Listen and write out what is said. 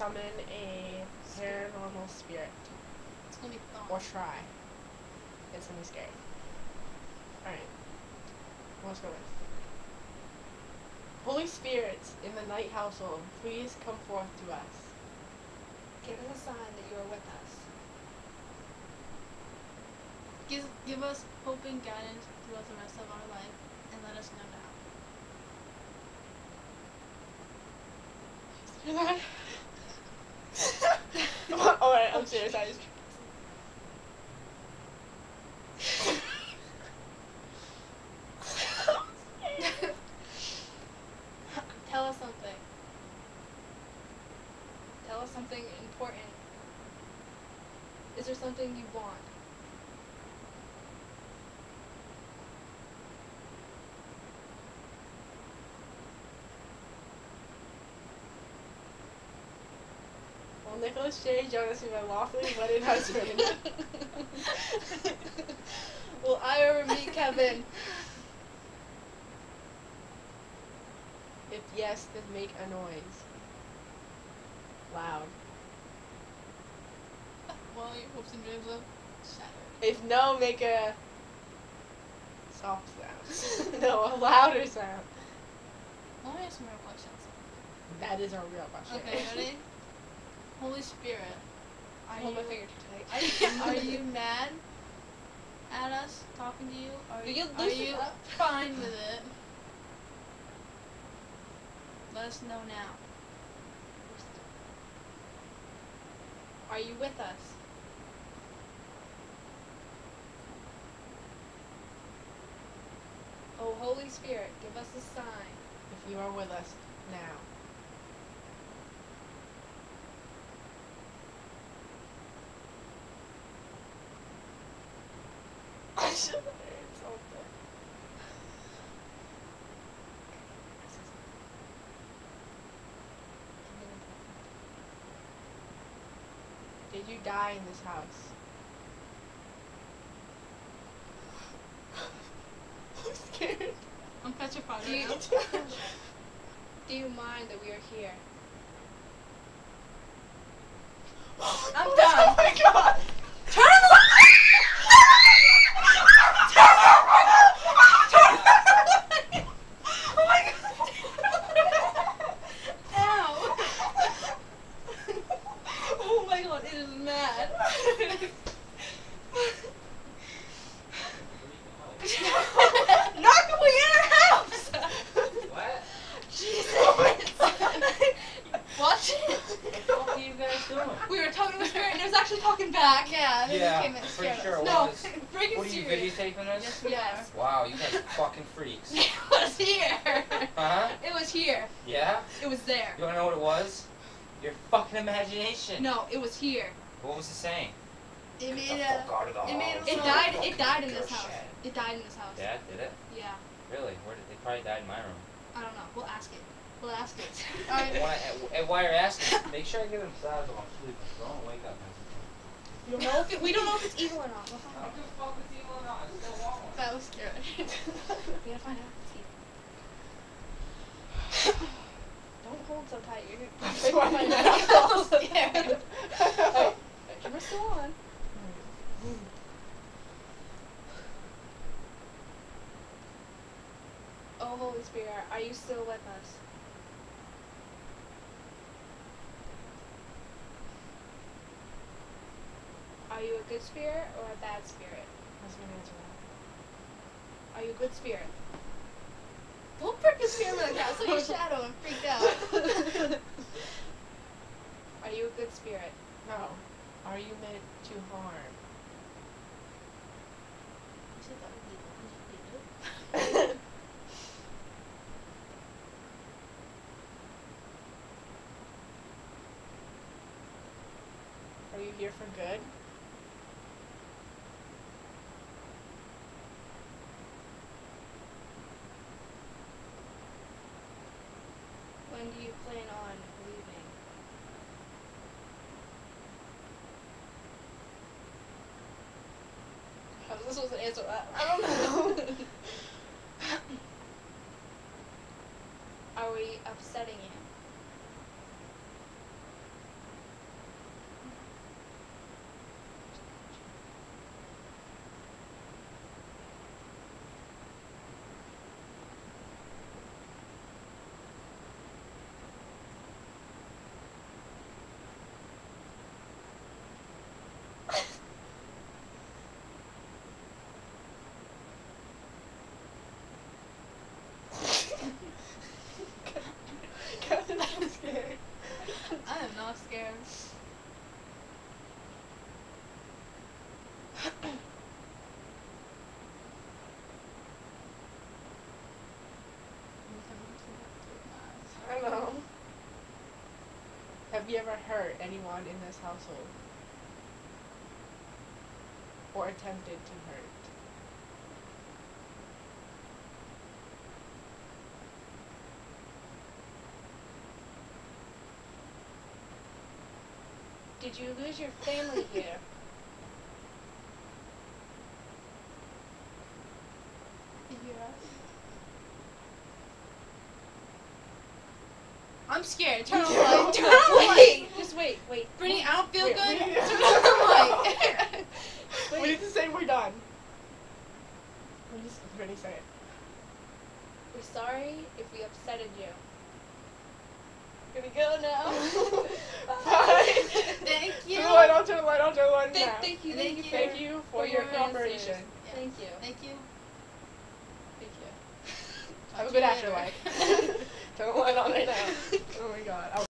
summon a paranormal spirit. It's gonna be fun. Or try. It's gonna be scary. Alright. Let's go with. Holy spirits in the night household, please come forth to us. Give us a sign that you are with us. Give us hope and guidance throughout the rest of our life, and let us know now. Hear that? Alright, I'm serious. I just. Tell us something. Tell us something important. Is there something you want? Well, Nicholas J. Jonas is my lawfully wedded husband. Will I ever meet Kevin? If yes, then make a noise. Loud. Well, your hopes and dreams are shattered. If no, make a soft sound. No, a louder sound. Let me ask some real questions. That is our real question. Okay, ready? Holy Spirit, Hold my finger too tight. are you mad at us talking to you? Are You are loosen you up. fine with it? Let us know now. Are you with us? Oh, Holy Spirit, give us a sign. If you are with us now. I should have heard something. Did you die in this house? I'm scared. I'm petrified Do right you, now. do you mind that we are here? I'm done. Oh my god! Turn the Oh my god! Ow! Oh my god, it is mad. Not going in our house! What? Jesus! Watch it! What are you guys doing? We were talking to the spirit and it was actually talking back. Yeah, and then Yeah, you came in and pretty scared sure us. it No, was. freaking What are you serious. videotaping this? Yes, we Yes. Wow, you guys fucking freaks. It was here. Huh? It was here. Yeah? It was there. You wanna know what it was? Your fucking imagination. No, it was here. What was it saying? It Get made the a. fuck out of the It made. house. It You died. fucking It died in piece this of house. shit. It died in this house. Yeah, did it? Yeah. Really? Where did they probably died in my room? I don't know. We'll ask it. We'll ask it. While you're asking, make sure I get a massage while I'm sleeping. So don't wake up. We don't know if we don't know if it's evil or not. We'll I find don't out. give a fuck if it's evil or not. I still want one. That was scary. We gotta find out if it's evil. Don't hold so tight. You're That's breaking why my I'm neck. I'm scared. Oh. Camera's still on. Oh, Holy Spirit, are you still with us? Are you a good spirit or a bad spirit? I was gonna answer that. Are you a good spirit? Don't freaking scare me like that. I saw your shadow and freaked out. Are you a good spirit? No. Are you meant to harm? You said that would be good. Are you here for good? When do you plan on leaving? How was I supposed to answer that? I don't know. Are we upsetting you? Have you ever hurt anyone in this household? Or attempted to hurt? Did you lose your family here? Did you hear us? I'm scared. Turn on the Turn light. on Turn the on the light. Just wait. Brittany, I don't feel Wait, good. we- Turn on the light. We need to say we're done. Brittany, say it. We're sorry if we upsetted you. Gonna go now. Bye. Thank you. Turn the light on, turn the light on, turn the light on now. Thank you. Thank you. Thank you for your cooperation. answers. Yeah. Thank you. Thank you. Thank you. Have a Talk good to you later. afterlife. Turn the light on right now. Oh my god.